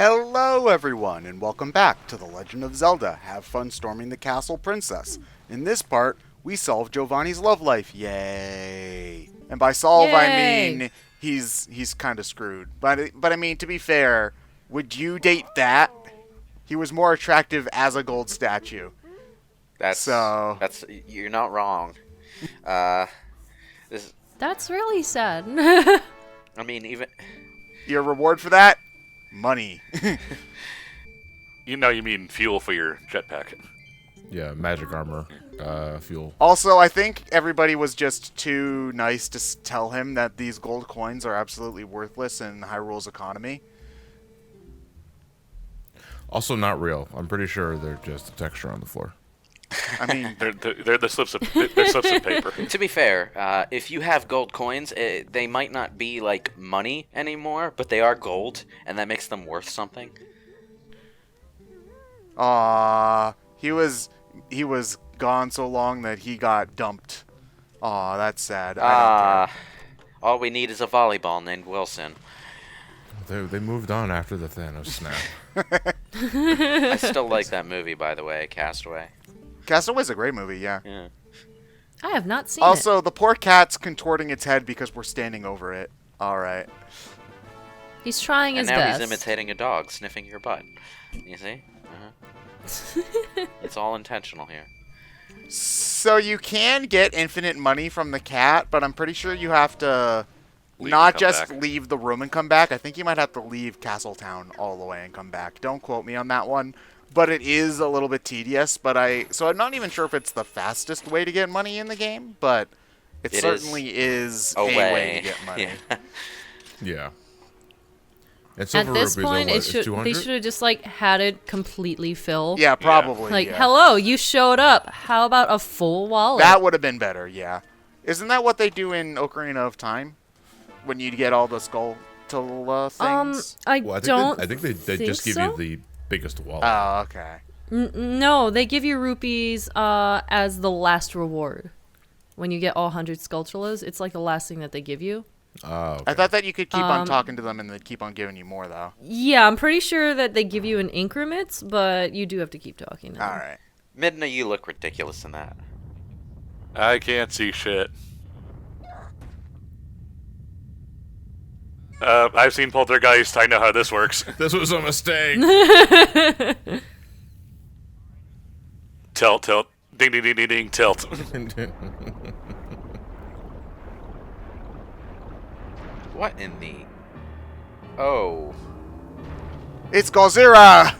Hello everyone, and welcome back to The Legend of Zelda. Have fun storming the castle princess. In this part, we solve Giovanni's love life. Yay! And by solve, I mean he's kind of screwed. But I mean, to be fair, would you date that? He was more attractive as a gold statue. That's you're not wrong. This That's really sad. I mean even Your reward for that? Money. You mean fuel for your jetpack. Yeah, magic armor, fuel. Also, I think everybody was just too nice to tell him that these gold coins are absolutely worthless in Hyrule's economy. Also not real. I'm pretty sure they're just a texture on the floor. I mean, They're the slips of paper. to be fair, if you have gold coins, they might not be like money anymore, but they are gold, and that makes them worth something. he was gone so long that he got dumped. Aw, that's sad. I don't care. All we need is a volleyball named Wilson. They moved on after the Thanos snap. I still like that movie, by the way, Castaway. Castaway's a great movie, yeah. I have not seen it. Also, the poor cat's contorting its head because we're standing over it. Alright. He's trying And his now best. he's imitating a dog sniffing your butt. You see? It's all intentional here. So you can get infinite money from the cat, but I'm pretty sure you have to Leave not and come just back. leave the room and come back. I think you might have to leave Castletown all the way and come back. Don't quote me on that one. But it is a little bit tedious, so I'm not even sure if it's the fastest way to get money in the game, but it certainly is a way to get money. Yeah. Yeah. And At silver this rupees are point, what, they is should 200? have just like had it completely fill. Yeah, probably. Like, yeah. hello, you showed up. How about a full wallet? That would have been better, yeah. Isn't that what they do in Ocarina of Time? When you get all the skull things? I Well, don't. I think they just give so? you the biggest wallet. Oh, okay. No, they give you rupees as the last reward. When you get all 100 Skulltulas, it's like the last thing that they give you. Oh, okay. I thought that you could keep on talking to them and they'd keep on giving you more, though. Yeah, I'm pretty sure that they give you in increments, but you do have to keep talking to them. Alright. Midna, you look ridiculous in that. I can't see shit. I've seen Poltergeist. I know how this works. This was a mistake. Tilt. Ding, ding, ding, ding, ding, tilt. What in the... Oh. It's Gozira!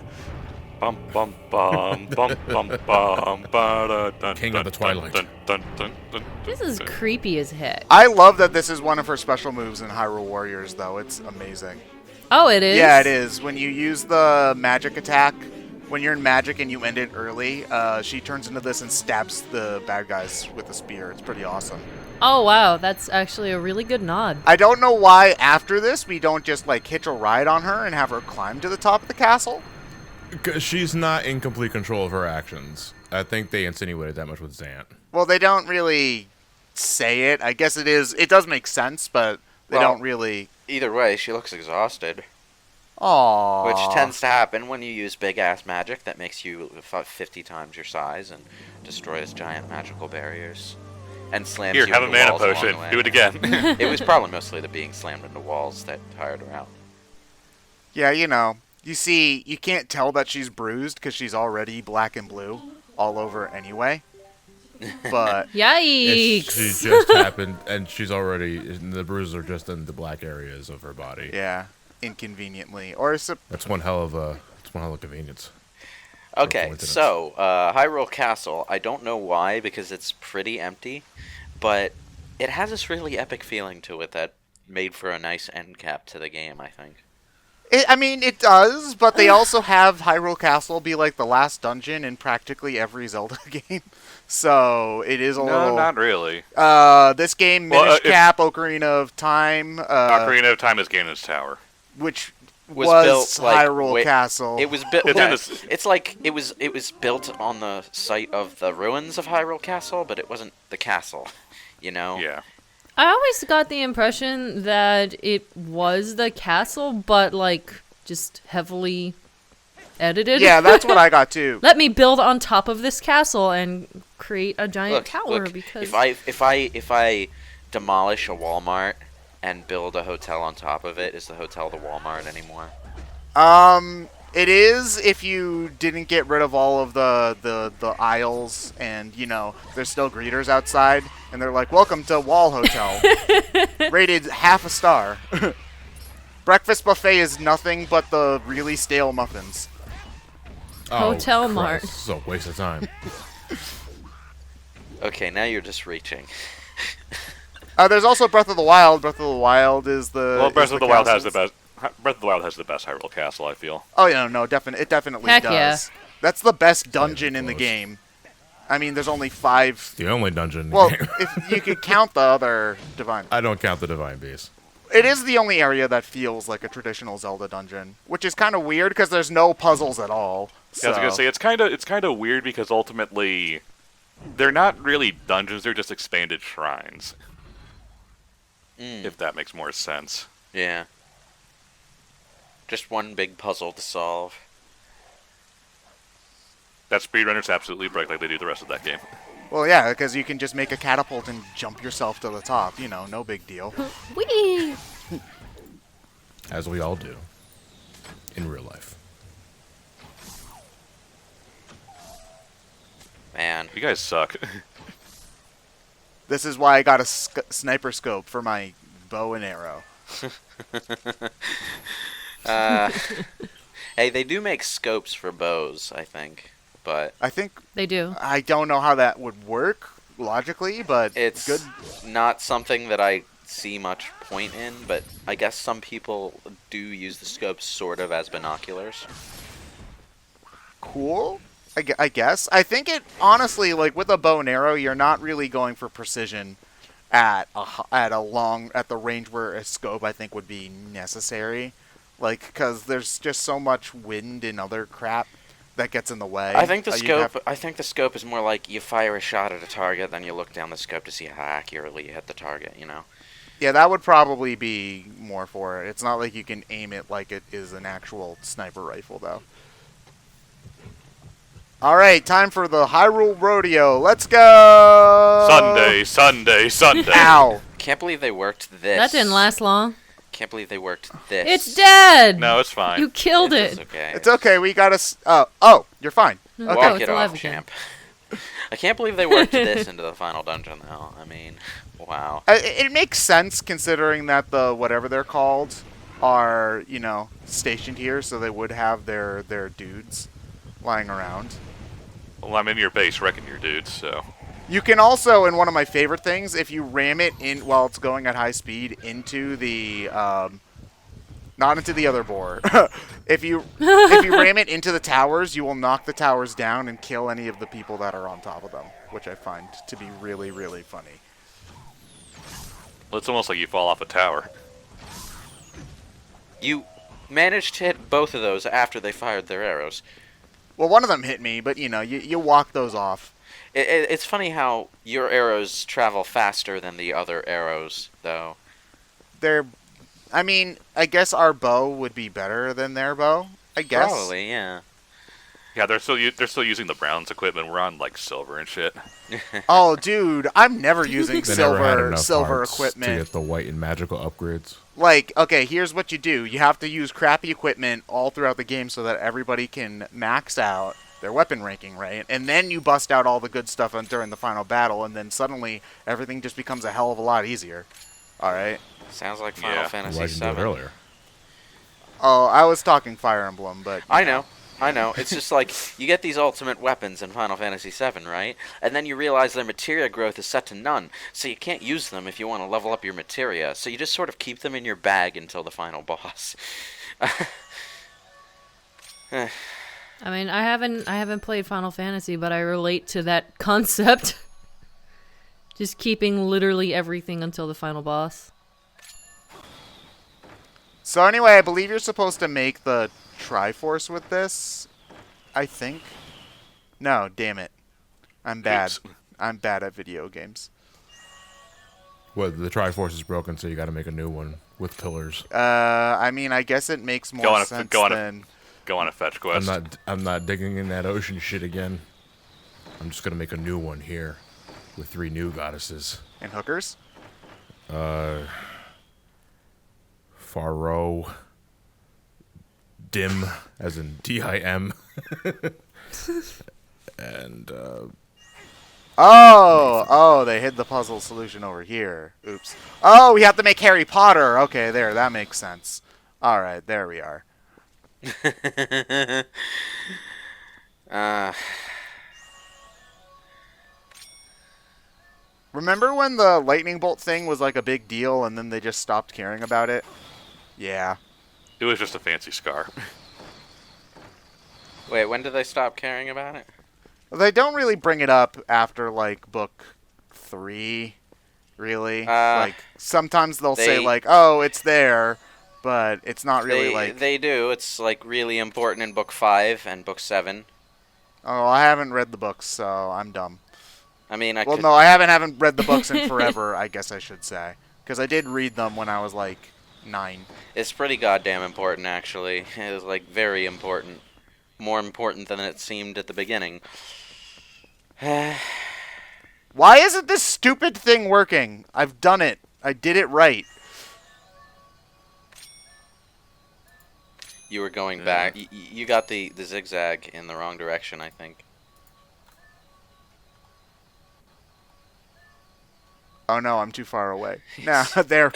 Bum, bum, bum, bum, bum, bum, ba, dun, King dun, of the Twilight. dun, dun, dun, dun, This is creepy as heck. I love that this is one of her special moves in Hyrule Warriors, though. It's amazing. Oh, it is? Yeah, it is. When you use the magic attack, when you're in magic and you end it early, she turns into this and stabs the bad guys with a spear. It's pretty awesome. Oh, wow. That's actually a really good nod. I don't know why after this we don't just, like, hitch a ride on her and have her climb to the top of the castle. 'Cause she's not in complete control of her actions. I think they insinuated that much with Zant. Well, they don't really say it. I guess it does make sense, but they Well, don't really... Either way, she looks exhausted. Aww. Which tends to happen when you use big-ass magic that makes you 50 times your size and destroys giant magical barriers. And slams Here, you have a into mana walls along potion. the way. Do it again. It was probably mostly the being slammed into walls that tired her out. Yeah, you know. You see, you can't tell that she's bruised because she's already black and blue all over anyway. But Yikes! She just happened, and she's already... The bruises are just in the black areas of her body. yeah, inconveniently. That's one hell of a convenience. Okay, coincidence. so, Hyrule Castle, I don't know why, because it's pretty empty, but it has this really epic feeling to it that made for a nice end cap to the game, I think. It does, but they also have Hyrule Castle be like the last dungeon in practically every Zelda game. So it is a No, little... not really. This game, Well, Minish Cap, Ocarina of Time, Ocarina of Time is Ganon's Tower. which Was was built, like, Hyrule Castle. It was built. It's in this- It's like it was built on the site of the ruins of Hyrule Castle, but it wasn't the castle. You know. Yeah. I always got the impression that it was the castle, but like just heavily edited. Yeah, that's what I got too. Let me build on top of this castle and create a giant Look, tower look, because if I demolish a Walmart and build a hotel on top of it, is the hotel the Walmart anymore? It is if you didn't get rid of all of the aisles and, you know, there's still greeters outside and they're like, welcome to Wall Hotel. Rated half a star. Breakfast buffet is nothing but the really stale muffins. Hotel Christ, Mart. This is a waste of time. Okay, now you're just reaching. There's also Breath of the Wild. Breath of the Wild is the Well, Breath is of the Wild has the castles. best. Breath of the Wild has the best Hyrule Castle, I feel. Oh yeah, no, it definitely Heck does. yeah. That's the best dungeon in the close. game. I mean, there's only 5. The only dungeon in the Well, game. if you could count the other divine. I don't count the Divine Beast. It is the only area that feels like a traditional Zelda dungeon, which is kind of weird because there's no puzzles at all. Yeah, I was gonna say it's kind of weird because ultimately, they're not really dungeons; they're just expanded shrines. If that makes more sense. Yeah. Just one big puzzle to solve. That speedrunners absolutely break like they do the rest of that game. Well, yeah, because you can just make a catapult and jump yourself to the top. You know, no big deal. Whee! As we all do. In real life. Man. You guys suck. This is why I got a sniper scope for my bow and arrow. Hey, they do make scopes for bows, I think. But I think They do. I don't know how that would work logically, but it's good. not something that I see much point in, but I guess some people do use the scopes sort of as binoculars. Cool. I guess. I think it honestly, like with a bow and arrow, you're not really going for precision at the range where a scope I think would be necessary, like because there's just so much wind and other crap that gets in the way. I think the you'd scope. have- I think the scope is more like you fire a shot at a target, then you look down the scope to see how accurately you hit the target. You know. Yeah, that would probably be more for it. It's not like you can aim it like it is an actual sniper rifle, though. All right, time for the Hyrule Rodeo. Let's go! Sunday, Sunday, Sunday. Ow! Can't believe they worked this. That didn't last long. Can't believe they worked this. It's dead. No, it's fine. You killed It's it. okay. It's okay. We got to. Oh, you're fine. Oh, Okay. Walk it's it alive off, again. champ. I can't believe they worked this into the final dungeon, though. I mean, wow. It makes sense considering that the whatever they're called are, you know, stationed here, so they would have their dudes lying around. Well, I'm in your base wrecking your dudes, so. You can also, and one of my favorite things, if you ram it in while it's going at high speed into the, not into the other boar. if you ram it into the towers, you will knock the towers down and kill any of the people that are on top of them, which I find to be really, really funny. Well, it's almost like you fall off a tower. You managed to hit both of those after they fired their arrows. Well, one of them hit me, but you know, you walk those off. It's funny how your arrows travel faster than the other arrows, though. I mean, I guess our bow would be better than their bow. I guess. Probably, yeah. Yeah, they're still using the Browns equipment. We're on like silver and shit. Oh, dude, I'm never using They never had enough silver parts equipment. to get the white and magical upgrades. Like, okay, here's what you do. You have to use crappy equipment all throughout the game so that everybody can max out their weapon ranking, right? And then you bust out all the good stuff during the final battle, and then suddenly everything just becomes a hell of a lot easier. All right? Sounds like Final Yeah. Fantasy Why didn't do it VII. earlier? Oh, I was talking Fire Emblem, but... I know. It's just like, you get these ultimate weapons in Final Fantasy VII, right? And then you realize their materia growth is set to none, so you can't use them if you want to level up your materia. So you just sort of keep them in your bag until the final boss. I mean, I haven't played Final Fantasy, but I relate to that concept. Just keeping literally everything until the final boss. So anyway, I believe you're supposed to make the Triforce with this, I think. No, damn it. I'm bad. Oops. I'm bad at video games. Well, the Triforce is broken, so you got to make a new one with pillars. I mean, I guess it makes more sense than... Go on a fetch quest. I'm not digging in that ocean shit again. I'm just gonna make a new one here, with 3 new goddesses. And hookers? Faro. Dim, as in D-I-M. And, Oh, they hid the puzzle solution over here. Oops. Oh, we have to make Harry Potter. Okay, there, that makes sense. All right, there we are. Remember when the lightning bolt thing was like a big deal and then they just stopped caring about it? Yeah. It was just a fancy scar. Wait, when did they stop caring about it? They don't really bring it up after, like, book 3, really. Like, sometimes they'll say, like, oh, it's there, but it's not really, like... They do. It's, like, really important in book 5 and book 7. Oh, I haven't read the books, so I'm dumb. I mean, no, I haven't read the books in forever, I guess I should say. Because I did read them when I was, like, 9. It's pretty goddamn important, actually. It was, like, very important. More important than it seemed at the beginning. Why isn't this stupid thing working? I've done it. I did it right. You were going back. You got the zigzag in the wrong direction, I think. Oh no, I'm too far away. Nah, there.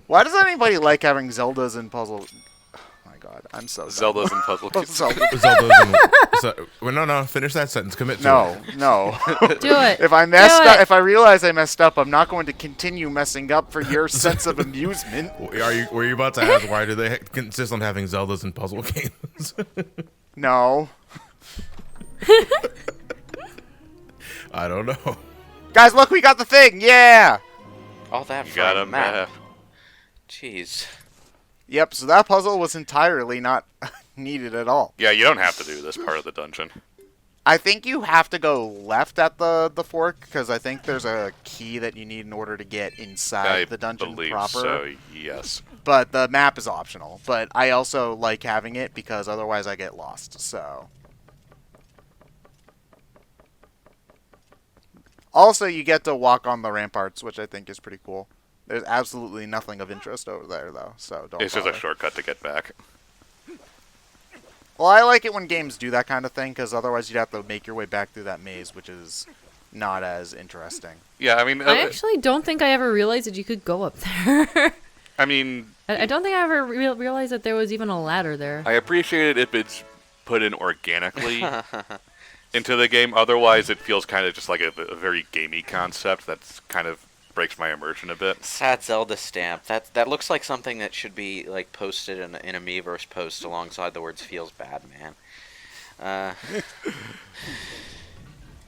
Why does anybody like having Zeldas and puzzle? Oh my god, I'm so dumb. Zeldas and puzzle games. Well, no, finish that sentence. Commit to it. No. Do it. If I messed up, if I realize I messed up, I'm not going to continue messing up for your sense of amusement. Were you about to ask why do they insist on having Zeldas and puzzle games? No. I don't know. Guys, look, we got the thing. Yeah. All that for Got a a map. map. Jeez. Yep. So that puzzle was entirely not needed at all. Yeah, you don't have to do this part of the dungeon. I think you have to go left at the fork because I think there's a key that you need in order to get inside the dungeon believe proper. So, yes. But the map is optional. But I also like having it because otherwise I get lost. So. Also, you get to walk on the ramparts, which I think is pretty cool. There's absolutely nothing of interest over there, though, so don't It's bother. just a shortcut to get back. Well, I like it when games do that kind of thing, because otherwise you'd have to make your way back through that maze, which is not as interesting. Yeah, I mean... I actually don't think I ever realized that you could go up there. I mean... I don't think I ever realized that there was even a ladder there. I appreciate it if it's put in organically into the game. Otherwise, it feels kind of just like a very gamey concept that's kind of breaks my immersion a bit. Sad Zelda stamp. That looks like something that should be like posted in a Miiverse post alongside the words "feels bad, man."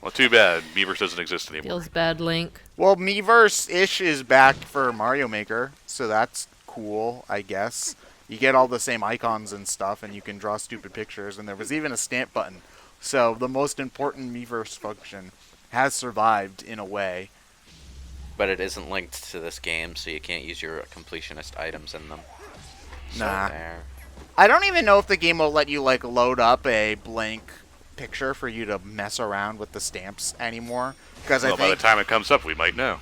Well, too bad. Miiverse doesn't exist anymore. Feels bad, Link. Well, Miiverse-ish is back for Mario Maker, so that's cool, I guess. You get all the same icons and stuff, and you can draw stupid pictures, and there was even a stamp button. So the most important Miiverse function has survived in a way. But it isn't linked to this game, so you can't use your completionist items in them. So Nah. there. I don't even know if the game will let you, like, load up a blank picture for you to mess around with the stamps anymore. Because Well, by the time it comes up, we might know.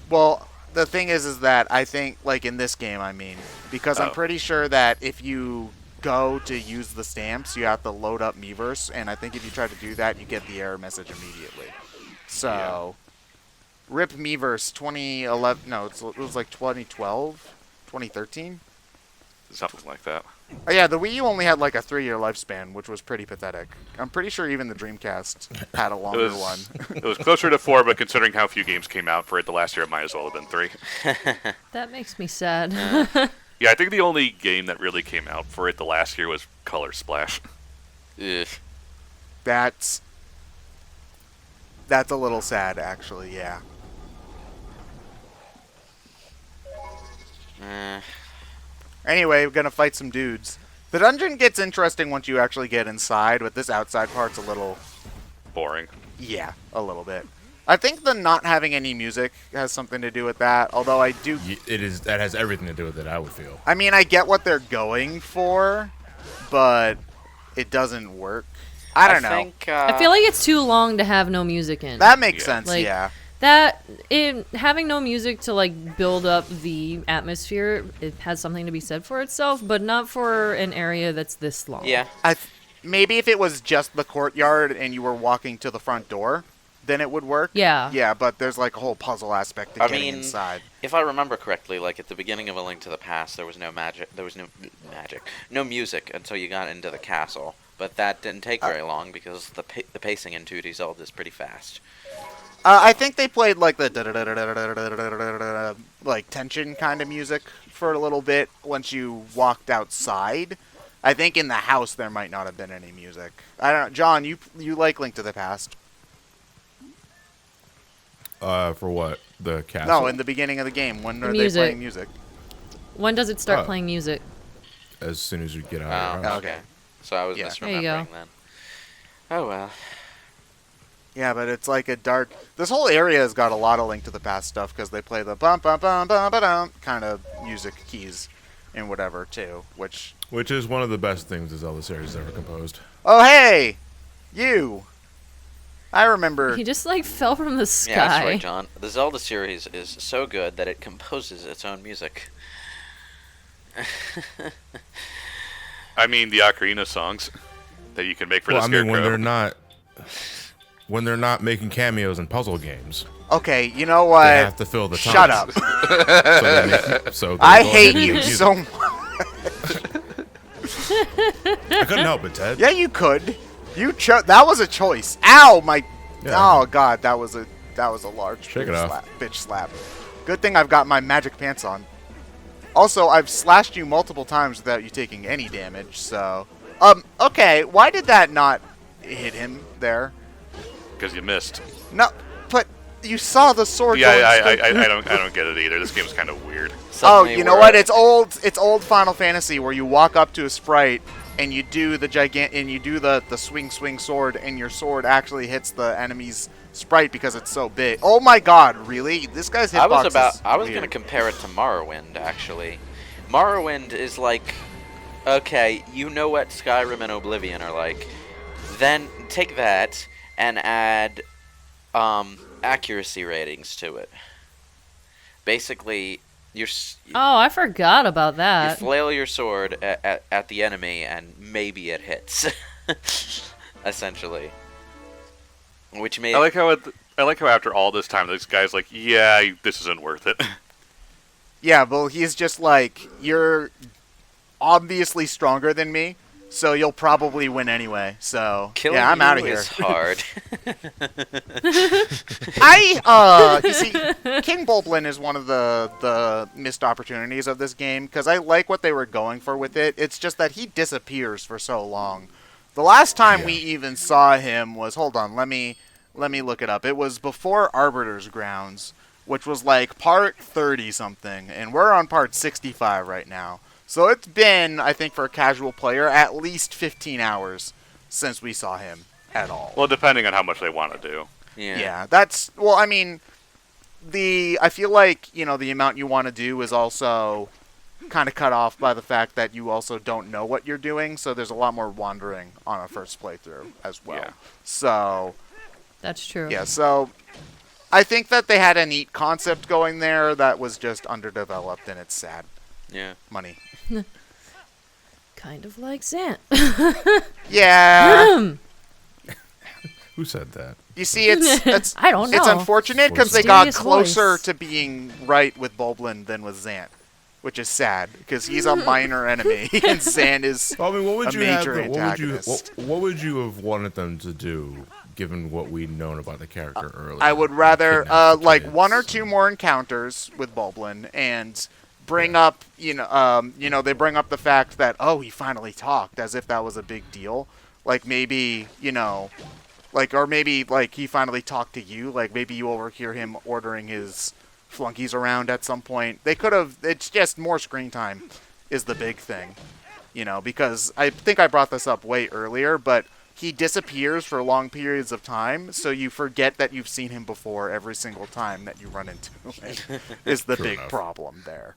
Well, the thing is that I think, like, in this game, I mean, because I'm pretty sure that if you go to use the stamps, you have to load up Miiverse, and I think if you try to do that, you get the error message immediately. So, RIP Miiverse 2011, no, it was like 2012, 2013? Something like that. Oh yeah, the Wii U only had like a 3-year lifespan, which was pretty pathetic. I'm pretty sure even the Dreamcast had a longer one. It was closer to 4, but considering how few games came out for it the last year, it might as well have been 3. That makes me sad. Yeah, I think the only game that really came out for it the last year was Color Splash. Ugh. That's a little sad, actually, yeah. Anyway, we're gonna fight some dudes. The dungeon gets interesting once you actually get inside, but this outside part's a little... Boring. Yeah, a little bit. I think the not having any music has something to do with that. Although I do, That has everything to do with it. I would feel. I mean, I get what they're going for, but it doesn't work. I don't know. Think, I feel like it's too long to have no music in. That makes Yeah. sense. Like, Yeah. Having no music to like build up the atmosphere, it has something to be said for itself, but not for an area that's this long. yeah. Maybe if it was just the courtyard and you were walking to the front door, then it would work. Yeah. Yeah, but there's like a whole puzzle aspect to I getting mean, inside. if I remember correctly, like at the beginning of A Link to the Past, there was no no music until you got into the castle. But that didn't take very long because the pacing in 2D Zelda is pretty fast. I think they played like the like tension kind of music for a little bit once you walked outside. I think in the house there might not have been any music. I don't know. John, you like Link to the Past? For what? The castle? No, in the beginning of the game. When The are music. they playing music? When does it start Oh. playing music? As soon as you get out Oh, of your house. okay. So I was Yeah. There you go. misremembering then. Oh well. Yeah, but it's like a dark. This whole area has got a lot of Link to the Past stuff because they play the bum bum bum bum ba dum kind of music keys and whatever too. Which Which is one of the best things the Zelda series has ever composed. oh hey, you! I remember. He just like fell from the sky. Yeah, that's right, John. The Zelda series is so good that it composes its own music. I mean, the ocarina songs that you can make for Well, the I mean, Scarecrow. when they're not making cameos in puzzle games, Okay, you know they what? have to fill the time. Shut up! So they I go hate ahead and you use so it. much. I couldn't help it, Ted. Yeah, you could. You that was a choice. Ow, my. Yeah. Oh God, that was a large Shake bitch it off. slap. Bitch slap. Good thing I've got my magic pants on. Also, I've slashed you multiple times without you taking any damage. So, okay. Why did that not hit him there? Because you missed. No, but you saw the sword. Yeah, going straight through. I don't get it either. This game's kind of weird. Oh, Suddenly you know we're- what? It's old Final Fantasy where you walk up to a sprite and you do the the swing sword and your sword actually hits the enemy's sprite because it's so big. Oh my God, really? This guy's hitbox I was weird. gonna compare it to Morrowind actually. Morrowind is like, okay, you know what Skyrim and Oblivion are like. Then take that and add accuracy ratings to it. Basically, you Oh, I forgot about you that. flail your sword at the enemy and maybe it hits. Essentially. Which made I like how after all this time, this guy's like, yeah, this isn't worth it. Yeah, well, he's just like, you're obviously stronger than me, so you'll probably win anyway. So killing yeah, I'm you out of here. is hard. You see, King Bulblin is one of the missed opportunities of this game because I like what they were going for with it. It's just that he disappears for so long. The last time we even saw him was, hold on, let me look it up. It was before Arbiter's Grounds, which was like part 30 something, and we're on part 65 right now. So it's been, I think, for a casual player, at least 15 hours since we saw him at all. Well, depending on how much they want to do. Yeah, that's, well, I mean, I feel like, the amount you want to do is also kind of cut off by the fact that you also don't know what you're doing, so there's a lot more wandering on a first playthrough as well. Yeah. So, That's true. yeah, so I think that they had a neat concept going there that was just underdeveloped, and it's sad. Yeah. Money. Kind of like Zant. Yeah. Who said that? You see, it's I don't know. it's unfortunate because they got Mysterious closer voice. to being right with Bulblin than with Zant, which is sad because he's a minor enemy and Zant is Well, I mean, what would a you have? major antagonist. What would you have wanted them to do, given what we'd known about the character earlier? I would rather Kidnap the like kids one or two and- more encounters with Bulblin and bring up they bring up the fact that he finally talked as if that was a big deal. Like maybe or maybe he finally talked to you. Like maybe you overhear him ordering his flunkies around at some point. They could have. It's just more screen time is the big thing, because I think I brought this up way earlier, but he disappears for long periods of time, so you forget that you've seen him before every single time that you run into him, is the True big enough. problem there.